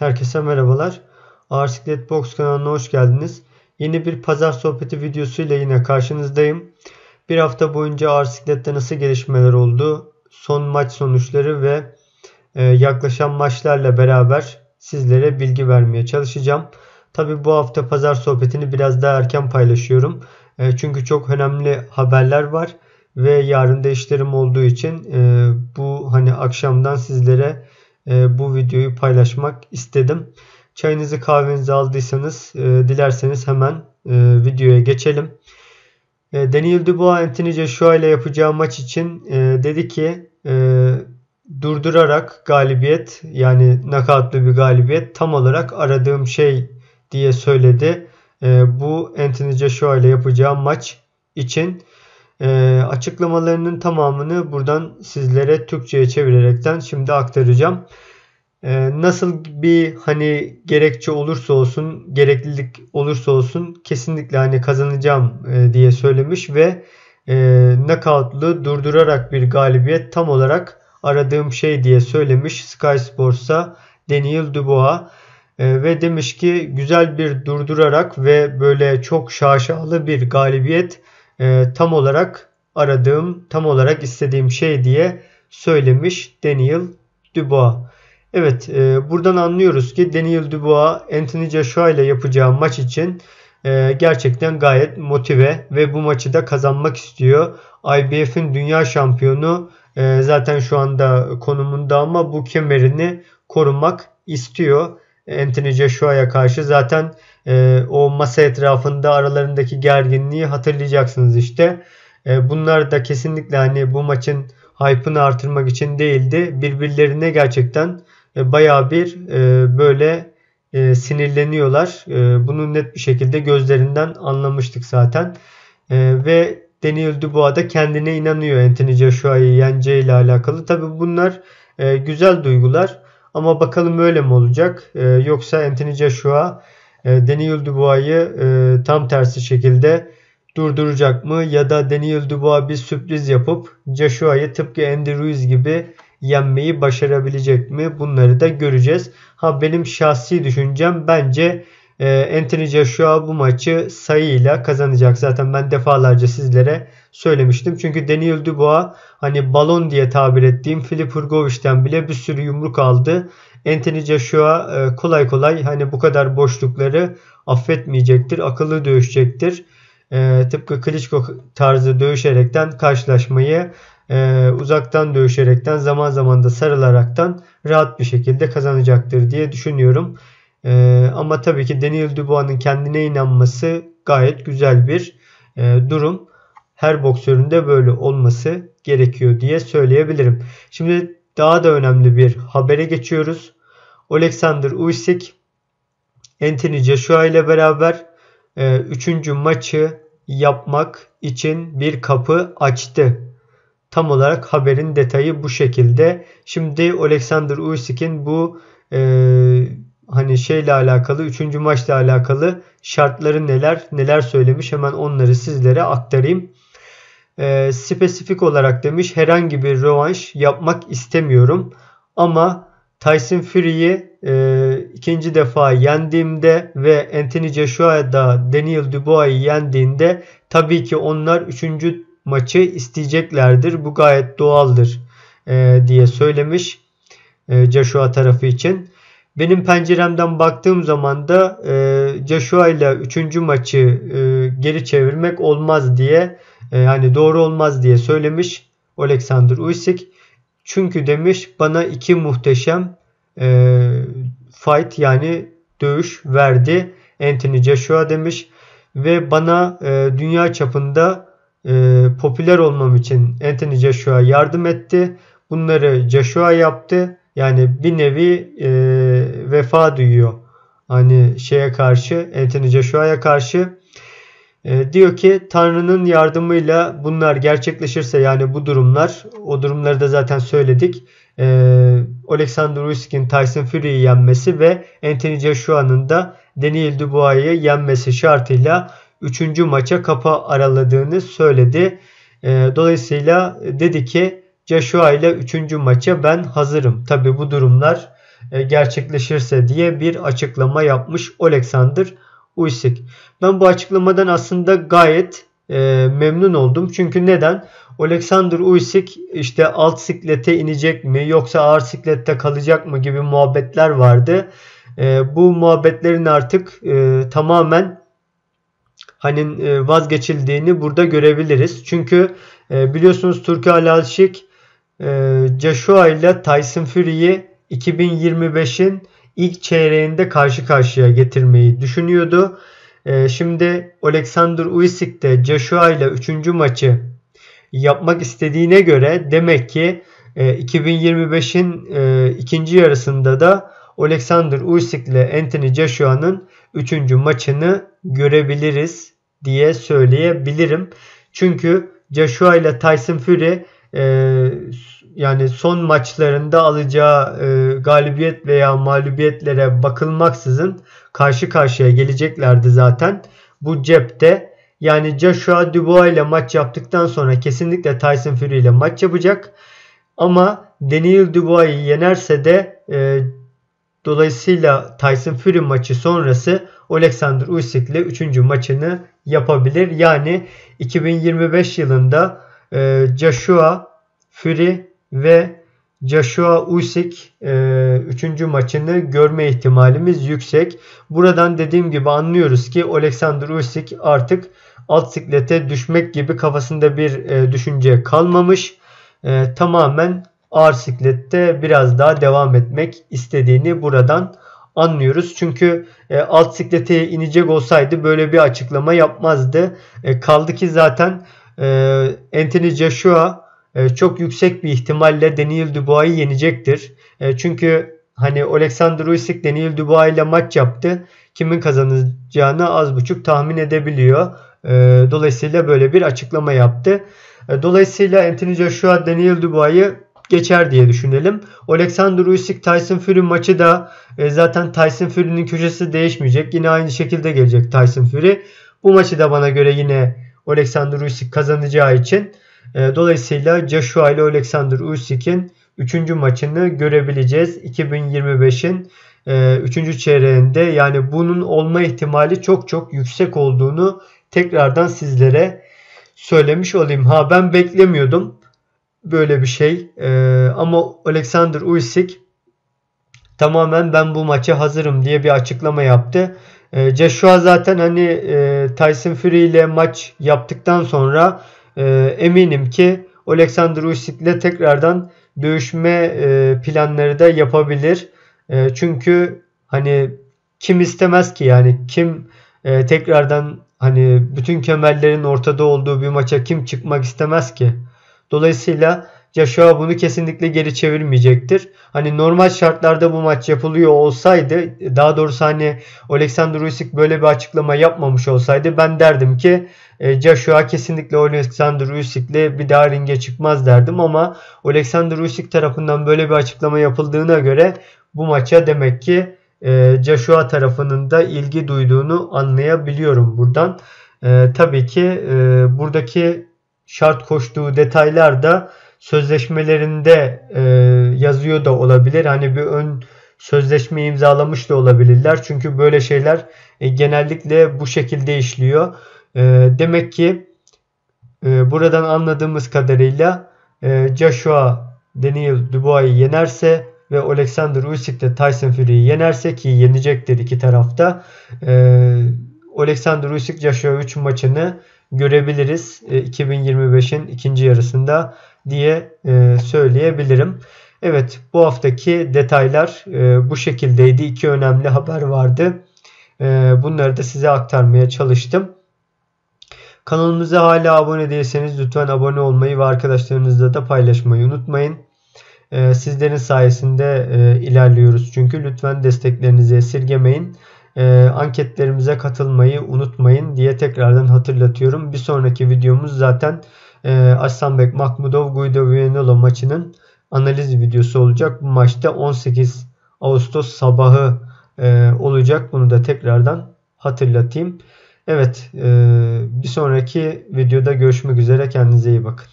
Herkese merhabalar. Ağır Siklet Box kanalına hoş geldiniz. Yeni bir pazar sohbeti videosuyla yine karşınızdayım. Bir hafta boyunca ağır siklette nasıl gelişmeler oldu, son maç sonuçları ve yaklaşan maçlarla beraber sizlere bilgi vermeye çalışacağım. Tabi bu hafta pazar sohbetini biraz daha erken paylaşıyorum. Çünkü çok önemli haberler var ve yarın da işlerim olduğu için bu akşamdan sizlere bu videoyu paylaşmak istedim. Çayınızı kahvenizi aldıysanız dilerseniz hemen videoya geçelim. Daniel Dubois Anthony Joshua ile yapacağı maç için dedi ki durdurarak galibiyet, yani knockout'lu bir galibiyet tam olarak aradığım şey diye söyledi. Bu Anthony Joshua ile yapacağı maç için. Açıklamalarının tamamını buradan sizlere Türkçe'ye çevirerekten şimdi aktaracağım. Nasıl bir gerekçe olursa olsun, gereklilik olursa olsun kesinlikle kazanacağım diye söylemiş ve knockout'lu durdurarak bir galibiyet tam olarak aradığım şey diye söylemiş Sky Sports'a Daniel Dubois. Ve demiş ki güzel bir durdurarak ve böyle çok şaşalı bir galibiyet tam olarak aradığım, tam olarak istediğim şey diye söylemiş Daniel Dubois. Evet, buradan anlıyoruz ki Daniel Dubois Anthony Joshua ile yapacağı maç için gerçekten gayet motive ve bu maçı da kazanmak istiyor. IBF'in dünya şampiyonu zaten şu anda konumunda ama bu kemerini korumak istiyor. Anthony Joshua'ya karşı zaten o masa etrafında aralarındaki gerginliği hatırlayacaksınız işte. Bunlar da kesinlikle bu maçın hype'ını artırmak için değildi. Birbirlerine gerçekten bayağı bir böyle sinirleniyorlar. Bunu net bir şekilde gözlerinden anlamıştık zaten. Ve Daniel Dubois da kendine inanıyor Anthony Joshua'yı yeneceğiyle alakalı. Tabi bunlar güzel duygular. Ama bakalım öyle mi olacak? Yoksa Anthony Joshua Daniel Dubois'ı tam tersi şekilde durduracak mı? Ya da Daniel Dubois bir sürpriz yapıp Joshua'yı tıpkı Andy Ruiz gibi yenmeyi başarabilecek mi? Bunları da göreceğiz. Benim şahsi düşüncem bence Anthony Joshua bu maçı sayıyla kazanacak. Zaten ben defalarca sizlere söylemiştim. Çünkü Daniel Dubois balon diye tabir ettiğim Filip Hrgovic'ten bile bir sürü yumruk aldı. Anthony Joshua kolay kolay bu kadar boşlukları affetmeyecektir. Akıllı dövüşecektir. Tıpkı Klitschko tarzı dövüşerekten karşılaşmayı uzaktan dövüşerekten zaman zaman da sarılaraktan rahat bir şekilde kazanacaktır diye düşünüyorum. Ama tabii ki Daniel Dubois'ın kendine inanması gayet güzel bir durum. Her boksörün de böyle olması gerekiyor diye söyleyebilirim. Şimdi daha da önemli bir habere geçiyoruz. Oleksandr Usyk Anthony Joshua ile beraber 3. maçı yapmak için bir kapı açtı. Tam olarak haberin detayı bu şekilde. Şimdi Oleksandr Usyk'in bu şeyle alakalı, 3. maçla alakalı şartları neler söylemiş, hemen onları sizlere aktarayım. Spesifik olarak demiş, herhangi bir rövanş yapmak istemiyorum ama Tyson Fury'yi ikinci defa yendiğimde ve Anthony Joshua da Daniel Dubois'ı yendiğinde tabii ki onlar 3. maçı isteyeceklerdir. Bu gayet doğaldır diye söylemiş Joshua tarafı için. Benim penceremden baktığım zaman da Joshua ile 3. maçı geri çevirmek olmaz diye, doğru olmaz diye söylemiş Oleksandr Usyk. Çünkü demiş bana 2 muhteşem fight, yani dövüş verdi Anthony Joshua demiş ve bana dünya çapında popüler olmam için Anthony Joshua yardım etti. Bunları Joshua yaptı. Yani bir nevi vefa duyuyor. Şeye karşı, Anthony Joshua'ya karşı. Diyor ki Tanrı'nın yardımıyla bunlar gerçekleşirse, yani bu durumlar, o durumları da zaten söyledik. Oleksandr Usyk'in Tyson Fury'yi yenmesi ve Anthony Joshua'nın da Daniel Dubois'ı yenmesi şartıyla 3. maça kapı araladığını söyledi. Dolayısıyla dedi ki Joshua ile 3. maça ben hazırım. Tabi bu durumlar gerçekleşirse diye bir açıklama yapmış Oleksandr Usyk. Ben bu açıklamadan aslında gayet memnun oldum. Çünkü neden? Oleksandr Usyk işte alt siklete inecek mi yoksa ağır siklette kalacak mı gibi muhabbetler vardı. Bu muhabbetlerin artık tamamen vazgeçildiğini burada görebiliriz. Çünkü biliyorsunuz Turki Alşik Joshua ile Tyson Fury'yi 2025'in ilk çeyreğinde karşı karşıya getirmeyi düşünüyordu. Şimdi Oleksandr Usyk de Joshua ile 3. maçı yapmak istediğine göre demek ki 2025'in ikinci yarısında da Oleksandr Usyk ile Anthony Joshua'nın 3. maçını görebiliriz diye söyleyebilirim. Çünkü Joshua ile Tyson Fury yani son maçlarında alacağı galibiyet veya mağlubiyetlere bakılmaksızın karşı karşıya geleceklerdi zaten. Bu cepte. Yani Joshua Dubois ile maç yaptıktan sonra kesinlikle Tyson Fury ile maç yapacak. Ama Daniel Dubois'ı yenerse de dolayısıyla Tyson Fury maçı sonrası Oleksandr Usyk ile 3. maçını yapabilir. Yani 2025 yılında Joshua Fury ve Joshua Usyk 3. maçını görme ihtimalimiz yüksek. Buradan dediğim gibi anlıyoruz ki Oleksandr Usyk artık alt siklete düşmek gibi kafasında bir düşünce kalmamış. Tamamen ağır siklette biraz daha devam etmek istediğini buradan anlıyoruz. Çünkü alt siklete inecek olsaydı böyle bir açıklama yapmazdı. Kaldı ki zaten Anthony Joshua çok yüksek bir ihtimalle Daniel Dubois'ı yenecektir. Çünkü Oleksandr Usyk Daniel Dubois ile maç yaptı. Kimin kazanacağını az buçuk tahmin edebiliyor. Dolayısıyla böyle bir açıklama yaptı. Dolayısıyla Anthony Joshua Daniel Dubois'ı geçer diye düşünelim. Oleksandr Usyk Tyson Fury maçı da zaten Tyson Fury'nin köşesi değişmeyecek. Yine aynı şekilde gelecek Tyson Fury. Bu maçı da bana göre yine Oleksandr Usyk kazanacağı için dolayısıyla Joshua ile Oleksandr Usyk'in 3. maçını görebileceğiz. 2025'in 3. çeyreğinde. Yani bunun olma ihtimali çok çok yüksek olduğunu tekrardan sizlere söylemiş olayım. Ben beklemiyordum böyle bir şey. Ama Oleksandr Usyk tamamen ben bu maça hazırım diye bir açıklama yaptı. Joshua zaten Tyson Fury ile maç yaptıktan sonra eminim ki Oleksandr Usyk ile tekrardan dövüşme planları da yapabilir. Çünkü kim istemez ki, yani kim tekrardan bütün kemerlerin ortada olduğu bir maça kim çıkmak istemez ki? Dolayısıyla Joshua bunu kesinlikle geri çevirmeyecektir. Normal şartlarda bu maç yapılıyor olsaydı, daha doğrusu Oleksandr Usyk böyle bir açıklama yapmamış olsaydı ben derdim ki Joshua kesinlikle Oleksandr Usyk'le bir daha ringe çıkmaz derdim, ama Oleksandr Usyk tarafından böyle bir açıklama yapıldığına göre bu maça demek ki Joshua tarafının da ilgi duyduğunu anlayabiliyorum buradan. Tabii ki buradaki şart koştuğu detaylar da sözleşmelerinde yazıyor da olabilir. Bir ön sözleşme imzalamış da olabilirler. Çünkü böyle şeyler genellikle bu şekilde işliyor. Demek ki buradan anladığımız kadarıyla Joshua Daniel Dubois'ı yenerse ve Oleksandr Usyk de Tyson Fury'yi yenerse, ki yenecektir iki tarafta, Oleksandr Usyk Joshua 3 maçını görebiliriz 2025'in ikinci yarısında diye söyleyebilirim. Evet, bu haftaki detaylar bu şekildeydi. 2 önemli haber vardı. Bunları da size aktarmaya çalıştım. Kanalımıza hala abone değilseniz lütfen abone olmayı ve arkadaşlarınızla da paylaşmayı unutmayın. Sizlerin sayesinde ilerliyoruz çünkü. Lütfen desteklerinizi esirgemeyin. Anketlerimize katılmayı unutmayın diye tekrardan hatırlatıyorum. Bir sonraki videomuz zaten Aslanbek Makhmudov Guido Vianello maçının analiz videosu olacak. Bu maçta 18 Ağustos sabahı olacak. Bunu da tekrardan hatırlatayım. Evet, bir sonraki videoda görüşmek üzere. Kendinize iyi bakın.